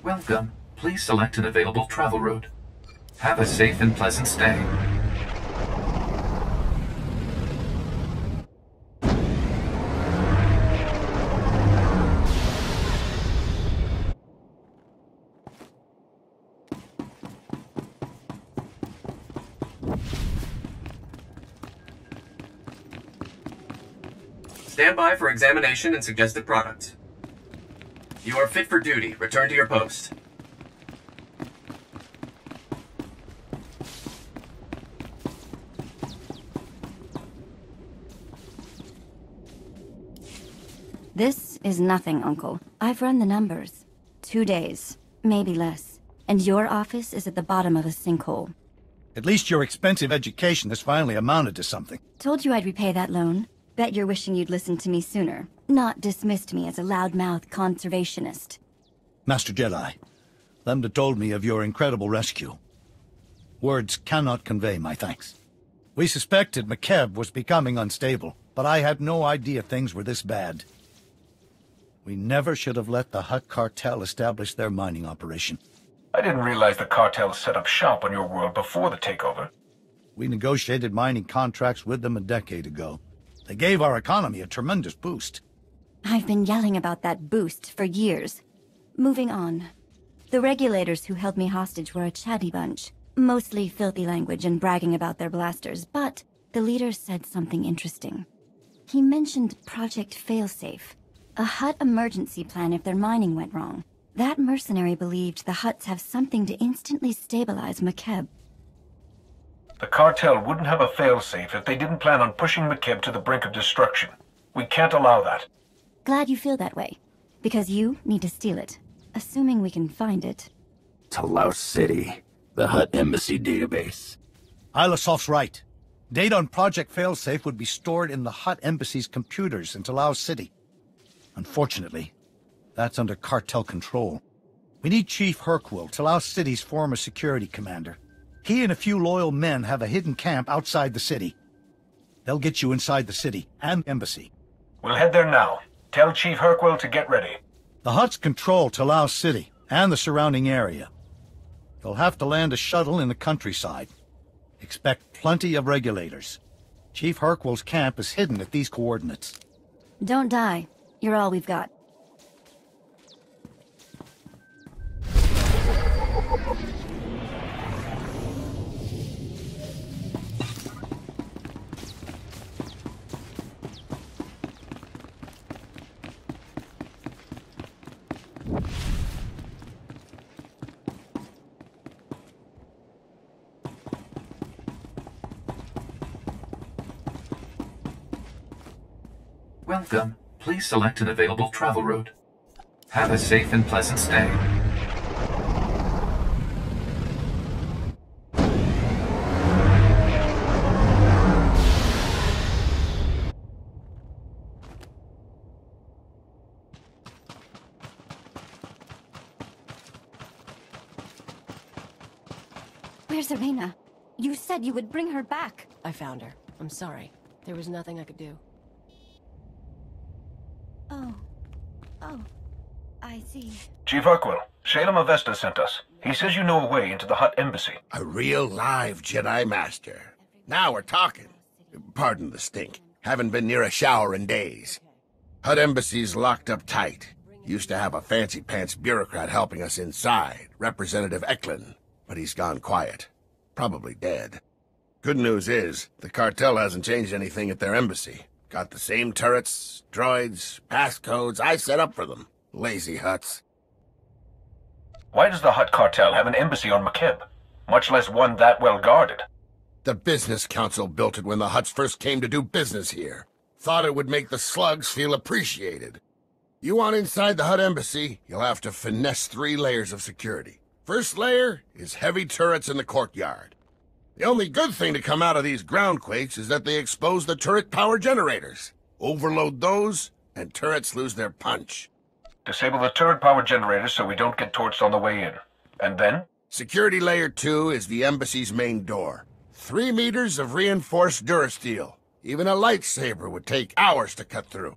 S20: Welcome. Please select an available travel route. Have a safe and pleasant stay.
S18: Stand by for examination and suggested products. You are fit for duty. Return to your post.
S14: This is nothing, Uncle. I've run the numbers. 2 days, maybe less. And your office is at the bottom of a sinkhole.
S7: At least your expensive education has finally amounted to something.
S14: Told you I'd repay that loan. Bet you're wishing you'd listened to me sooner. Not dismissed me as a loudmouth conservationist.
S7: Master Jedi, Lambda told me of your incredible rescue. Words cannot convey my thanks. We suspected Makeb was becoming unstable, but I had no idea things were this bad. We never should have let the Hutt cartel establish their mining operation.
S4: I didn't realize the cartel set up shop on your world before the takeover.
S7: We negotiated mining contracts with them a decade ago. They gave our economy a tremendous boost.
S14: I've been yelling about that boost for years. Moving on. The regulators who held me hostage were a chatty bunch. Mostly filthy language and bragging about their blasters, but the leader said something interesting. He mentioned Project Failsafe, a Hutt emergency plan if their mining went wrong. That mercenary believed the Hutts have something to instantly stabilize Makeb.
S4: The cartel wouldn't have a failsafe if they didn't plan on pushing Makeb to the brink of destruction. We can't allow that.
S14: Glad you feel that way. Because you need to steal it. Assuming we can find it.
S8: Talos City. The Hutt Embassy database.
S7: Ilasof's right. Data on Project Failsafe would be stored in the Hutt Embassy's computers in Talos City. Unfortunately, that's under cartel control. We need Chief Hercule, Talos City's former security commander. He and a few loyal men have a hidden camp outside the city. They'll get you inside the city and embassy.
S4: We'll head there now. Tell Chief Hercule to get ready.
S7: The Hutts control Talos City and the surrounding area. You'll have to land a shuttle in the countryside. Expect plenty of regulators. Chief Hercule's camp is hidden at these coordinates.
S14: Don't die. You're all we've got.
S20: Welcome. Please select an available travel route. Have a safe and pleasant stay.
S14: Where's Irena? You said you would bring her back.
S21: I found her. I'm sorry. There was nothing I could do.
S14: Oh, I see.
S4: Chief Urquell, Shalem Avesta sent us. He says you know a way into the Hutt embassy.
S22: A real live Jedi Master. Now we're talking. Pardon the stink. Haven't been near a shower in days. Hutt embassy's locked up tight. Used to have a fancy-pants bureaucrat helping us inside, Representative Eklund, but he's gone quiet. Probably dead. Good news is, the cartel hasn't changed anything at their embassy. Got the same turrets, droids, passcodes I set up for them. Lazy Hutts.
S4: Why does the Hutt cartel have an embassy on Makeb? Much less one that well guarded.
S22: The Business Council built it when the Hutts first came to do business here. Thought it would make the slugs feel appreciated. You want inside the Hutt embassy, you'll have to finesse 3 layers of security. First layer is heavy turrets in the courtyard. The only good thing to come out of these groundquakes is that they expose the turret power generators. Overload those, and turrets lose their punch.
S4: Disable the turret power generators so we don't get torched on the way in. And then?
S22: Security layer 2 is the embassy's main door. 3 meters of reinforced durasteel. Even a lightsaber would take hours to cut through.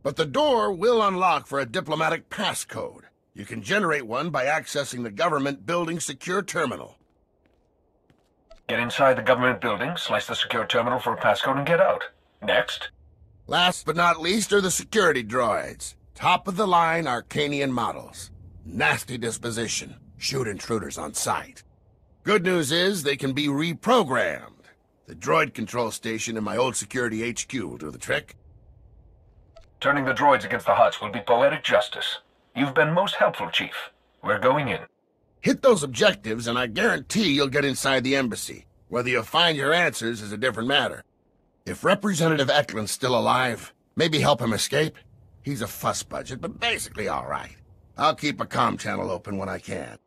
S22: But the door will unlock for a diplomatic passcode. You can generate one by accessing the government building secure terminal.
S4: Get inside the government building, slice the secure terminal for a passcode, and get out. Next?
S22: Last but not least are the security droids. Top-of-the-line Arcanian models. Nasty disposition. Shoot intruders on sight. Good news is they can be reprogrammed. The droid control station in my old security HQ will do the trick.
S4: Turning the droids against the Hutts will be poetic justice. You've been most helpful, Chief. We're going in.
S22: Hit those objectives, and I guarantee you'll get inside the embassy. Whether you'll find your answers is a different matter. If Representative Eklund's still alive, maybe help him escape. He's a fuss budget, but basically all right. I'll keep a comm channel open when I can.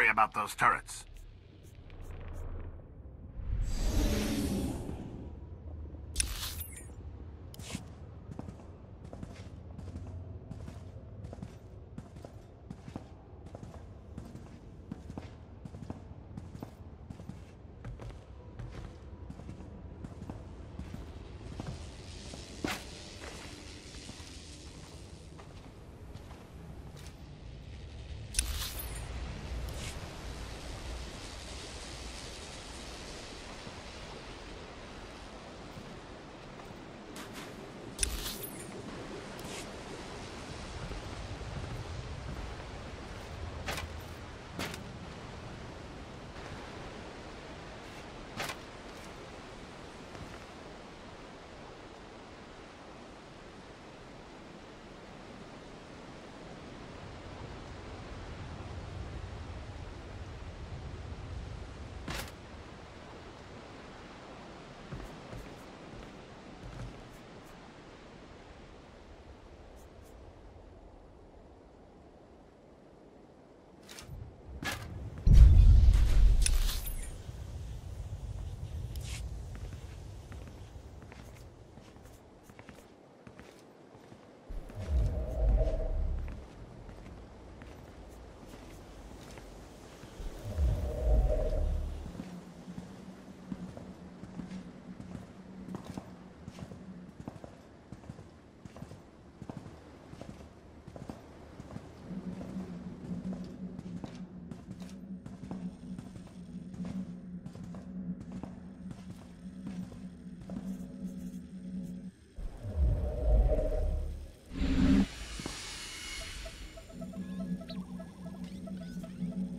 S22: worry about those turrets.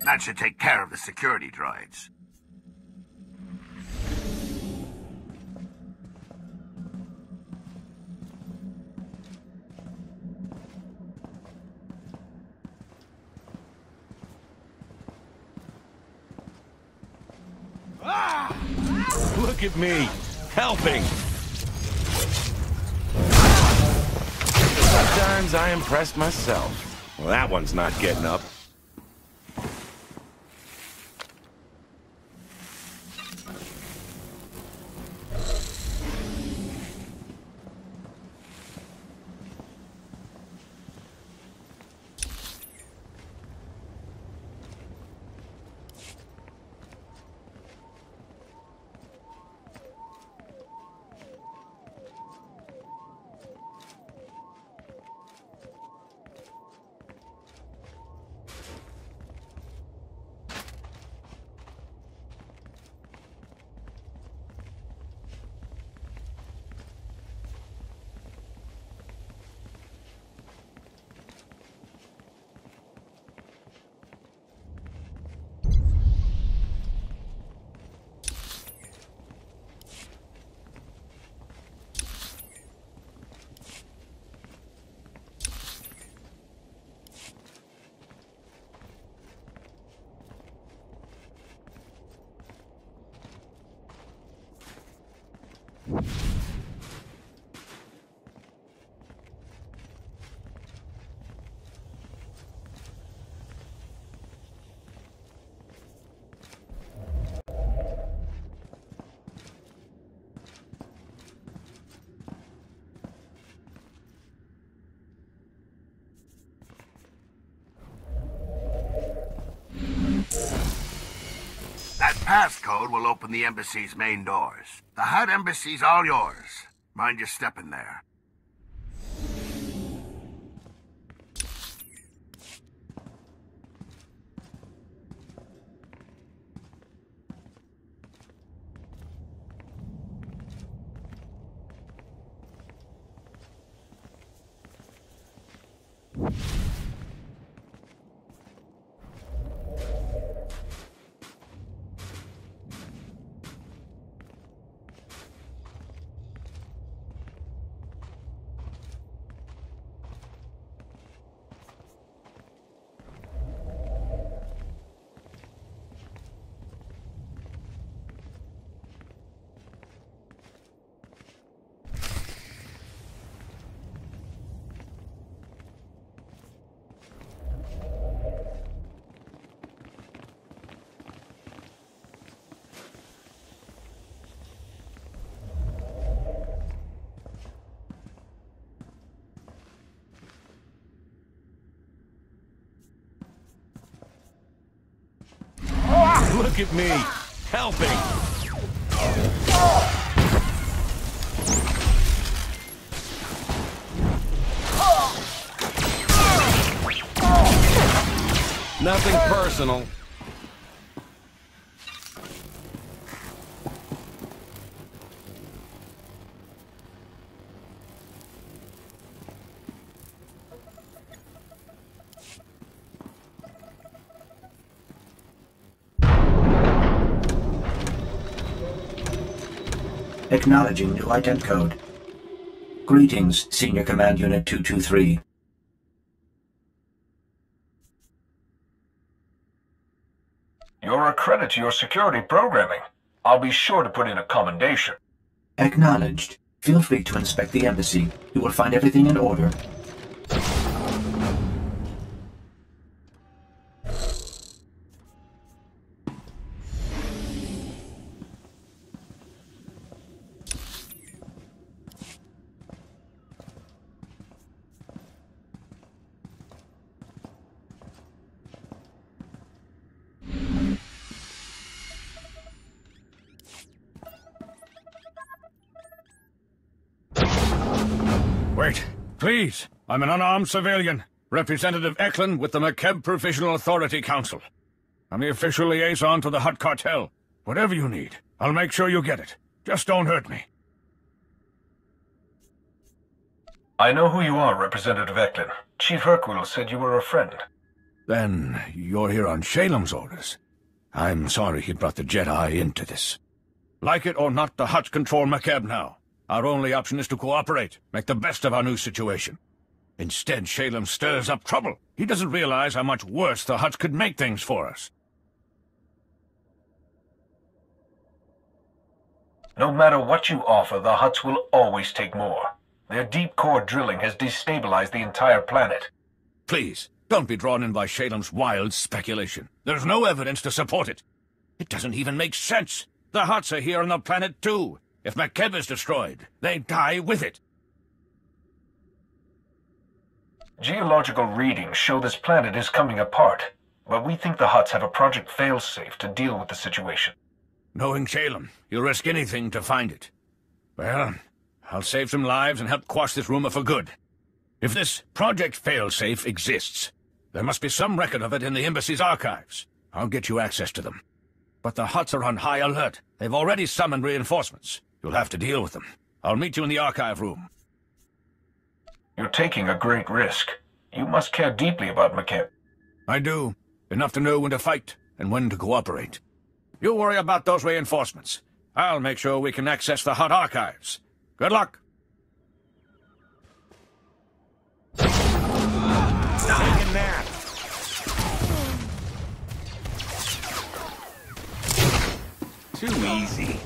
S22: That should take care of the security droids.
S10: Look at me, helping! Sometimes I impress myself. Well, that one's not getting up. That passcode will open the embassy's main doors. The Hutt embassy's all yours. Mind your step in there.
S2: Look at me, helping. Nothing personal.
S3: Acknowledging new ident code. Greetings, Senior Command Unit 223.
S4: You're a credit to your security programming. I'll be sure to put in a commendation.
S3: Acknowledged. Feel free to inspect the embassy. You will find everything in order.
S2: Wait, please. I'm an unarmed civilian. Representative Eklund with the Makeb Provisional Authority Council. I'm the official liaison to the Hutt Cartel. Whatever you need, I'll make sure you get it. Just don't hurt me.
S4: I know who you are, Representative Eklund. Chief Hercule said you were a friend.
S2: Then you're here on Shalem's orders. I'm sorry he brought the Jedi into this. Like it or not, the Hutts control Makeb now. Our only option is to cooperate, make the best of our new situation. Instead, Shalem stirs up trouble. He doesn't realize how much worse the Hutts could make things for us.
S4: No matter what you offer, the Hutts will always take more. Their deep core drilling has destabilized the entire planet.
S2: Please, don't be drawn in by Shalem's wild speculation. There's no evidence to support it. It doesn't even make sense. The Hutts are here on the planet too. If Makeb is destroyed, they die with it.
S4: Geological readings show this planet is coming apart, but we think the Hutts have a Project Failsafe to deal with the situation.
S2: Knowing Shalem, you'll risk anything to find it. Well, I'll save some lives and help quash this rumor for good. If this Project Failsafe exists, there must be some record of it in the Embassy's archives. I'll get you access to them. But the Hutts are on high alert. They've already summoned reinforcements. You'll have to deal with them. I'll meet you in the archive room.
S4: You're taking a great risk. You must care deeply about Makeb.
S2: I do. Enough to know when to fight and when to cooperate. You worry about those reinforcements. I'll make sure we can access the Hutt archives. Good luck.
S13: Taking that. Too easy.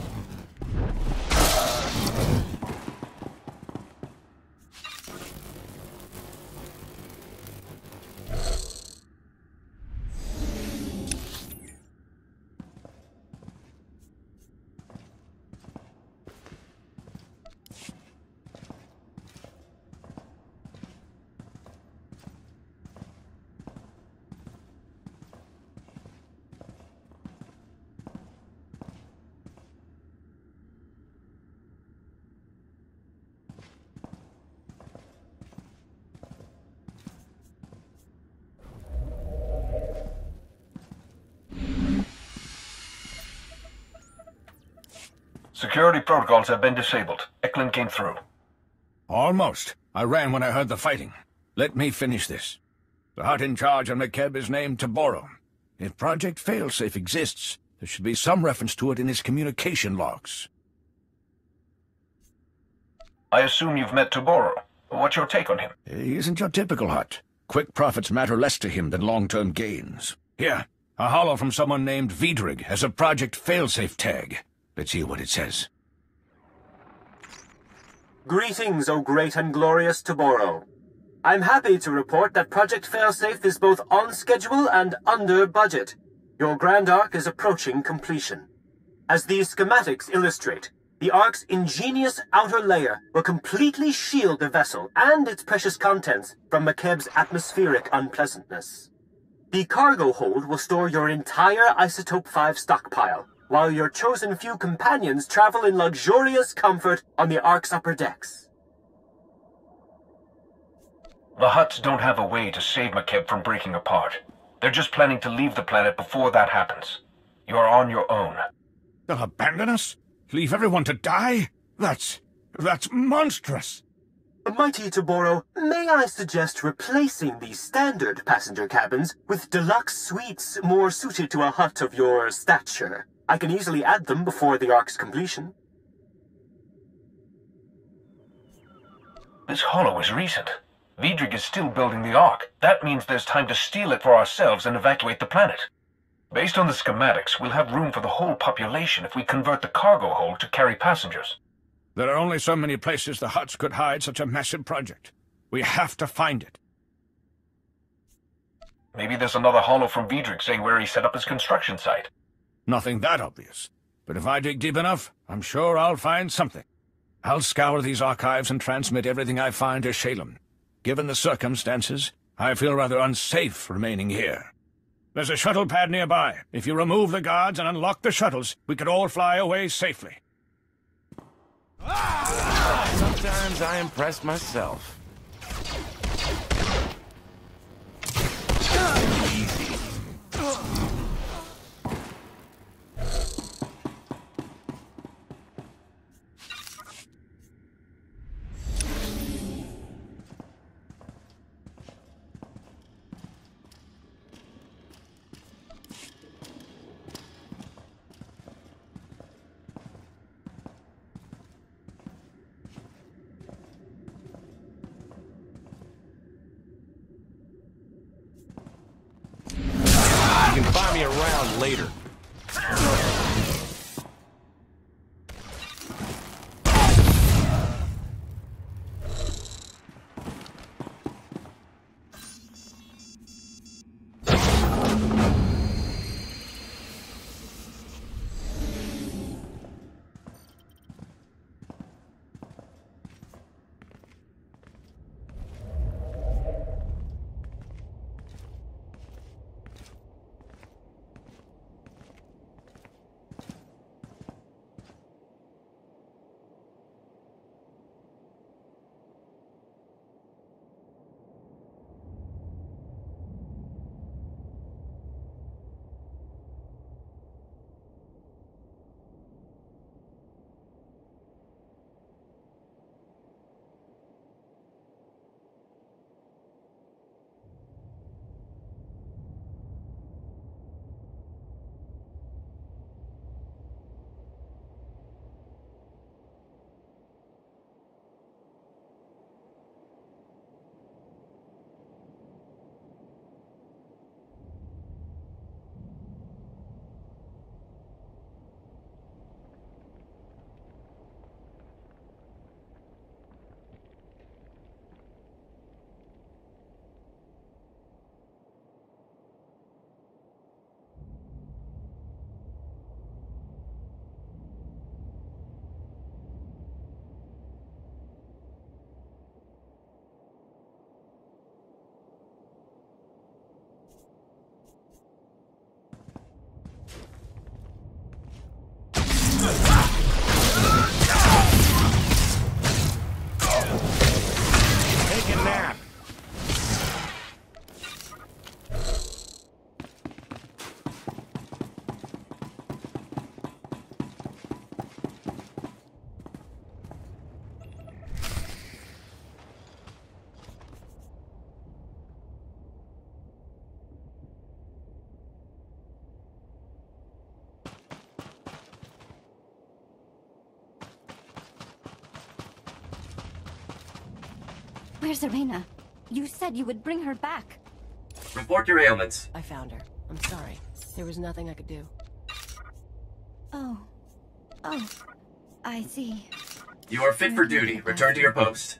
S4: Security protocols have been disabled. Eklund came through.
S2: Almost. I ran when I heard the fighting. Let me finish this. The Hutt in charge on Makeb is named Taboro. If Project Failsafe exists, there should be some reference to it in his communication logs.
S4: I assume you've met Taboro. What's your take on him?
S2: He isn't your typical Hutt. Quick profits matter less to him than long-term gains. Here, a holo from someone named Vidrig has a Project Failsafe tag. Let's hear what it says.
S6: Greetings, O great and glorious Taboro. I'm happy to report that Project Failsafe is both on schedule and under budget. Your Grand Arc is approaching completion. As these schematics illustrate, the Ark's ingenious outer layer will completely shield the vessel and its precious contents from Makeb's atmospheric unpleasantness. The cargo hold will store your entire Isotope 5 stockpile, while your chosen few companions travel in luxurious comfort on the Ark's upper decks.
S4: The Hutts don't have a way to save Makeb from breaking apart. They're just planning to leave the planet before that happens. You're on your own.
S2: They'll abandon us? Leave everyone to die? That's monstrous.
S6: Mighty Toboro, may I suggest replacing the standard passenger cabins with deluxe suites more suited to a Hutt of your stature? I can easily add them before the Ark's completion.
S4: This holo is recent. Vidrig is still building the Ark. That means there's time to steal it for ourselves and evacuate the planet. Based on the schematics, we'll have room for the whole population if we convert the cargo hold to carry passengers.
S2: There are only so many places the Hutts could hide such a massive project. We have to find it.
S4: Maybe there's another holo from Vidrig saying where he set up his construction site.
S2: Nothing that obvious. But if I dig deep enough, I'm sure I'll find something. I'll scour these archives and transmit everything I find to Shalem. Given the circumstances, I feel rather unsafe remaining here. There's a shuttle pad nearby. If you remove the guards and unlock the shuttles, we could all fly away safely.
S9: Sometimes I impress myself. Easy. You can find me around later.
S14: Where's Irena? You said you would bring her back.
S18: Report your ailments.
S21: I found her. I'm sorry. There was nothing I could do.
S14: Oh, I see.
S18: You are fit for duty. Return to your post.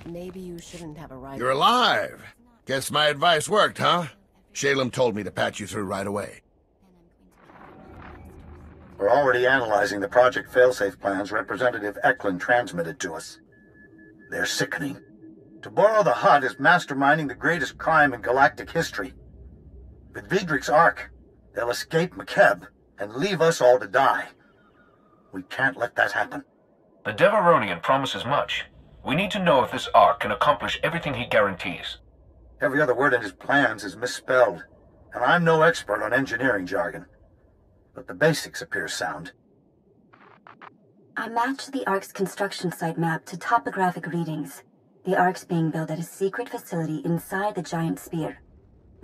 S21: Maybe you shouldn't have a right.
S22: You're alive. Guess my advice worked, huh? Shalem told me to patch you through right away.
S11: We're already analyzing the project failsafe plans Representative Eklund transmitted to us. They're sickening. Toboro the Hutt is masterminding the greatest crime in galactic history. With Vidrik's Ark, they'll escape Makeb and leave us all to die. We can't let that happen.
S4: The Devaronian promises much. We need to know if this Ark can accomplish everything he guarantees.
S11: Every other word in his plans is misspelled, and I'm no expert on engineering jargon. But the basics appear sound.
S19: I matched the Ark's construction site map to topographic readings. The Ark's being built at a secret facility inside the giant spear.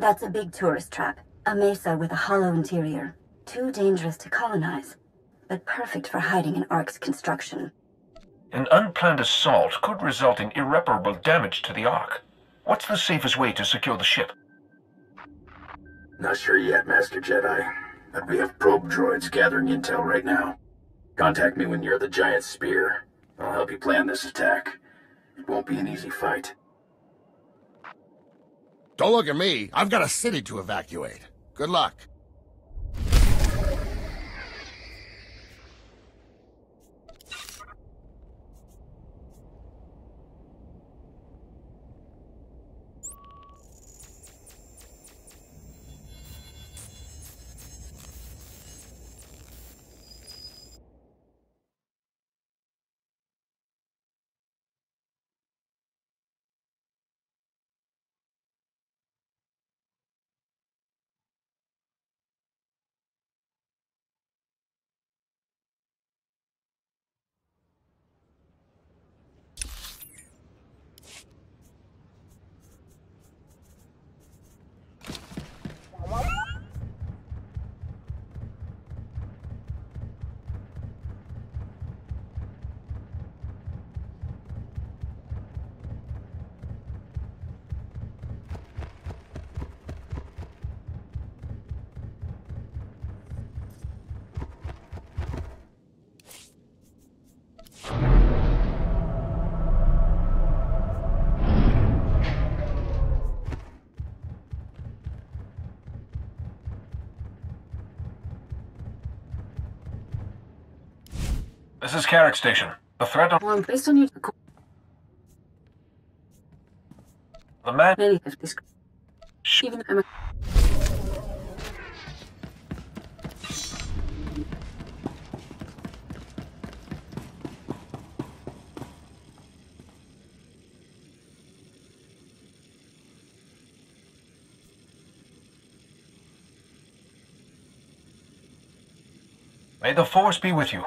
S19: That's a big tourist trap, a mesa with a hollow interior. Too dangerous to colonize, but perfect for hiding an Ark's construction.
S4: An unplanned assault could result in irreparable damage to the Ark. What's the safest way to secure the ship?
S8: Not sure yet, Master Jedi. But we have probe droids gathering intel right now. Contact me when you're at the giant spear. I'll help you plan this attack. It won't be an easy fight.
S22: Don't look at me. I've got a city to evacuate. Good luck.
S4: This is Carrick Station. The threat on...
S21: based on your...
S4: The man...
S21: Even... I'm a...
S4: May the Force be with you.